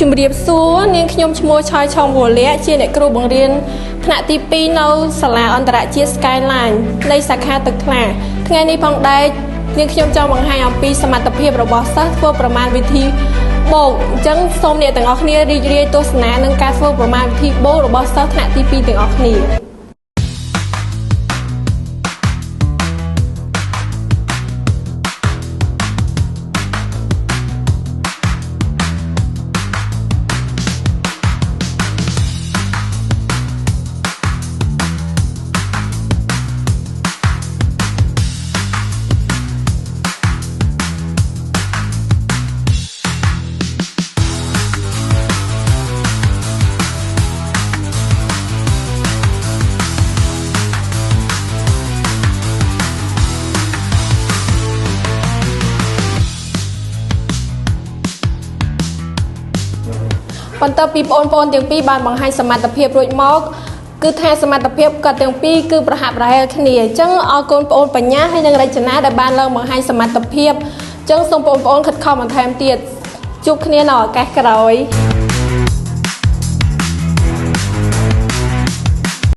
ជំរាបសួរនាងខ្ញុំឈ្មោះឆយឆុងវលៈជាអ្នកគ្រូបង្រៀនថ្នាក់ទី 2 នៅសាលាអន្តរជាតិ Skyline នៃសាខាទឹកថ្លាថ្ងៃនេះផងដែរនាងខ្ញុំចង់បង្ហាញអំពីសមត្ថភាពរបស់សិស្សធ្វើប្រមាណវិធីបូកអញ្ចឹងសូមអ្នកទាំងអស់គ្នារីករាយទស្សនានឹងការធ្វើប្រមាណវិធីបូករបស់សិស្សថ្នាក់ទី 2 ទាំងអស់គ្នាបន្ទាប់ពីបងប្អូនទាំងពីរបានបង្ហាញសមត្ថភាពរួចមកគឺថាសមត្ថភាពគាត់ទាំងពីរគឺប្រហាក់ប្រហែលគ្នាអញ្ចឹងអរគុណបងប្អូនបញ្ញាហើយនិងរចនាដែលបានឡើងបង្ហាញសមត្ថភាពអញ្ចឹងសូមបងប្អូនខិតខំបន្ថែមទៀតជួបគ្នានៅឱកាសក្រោយ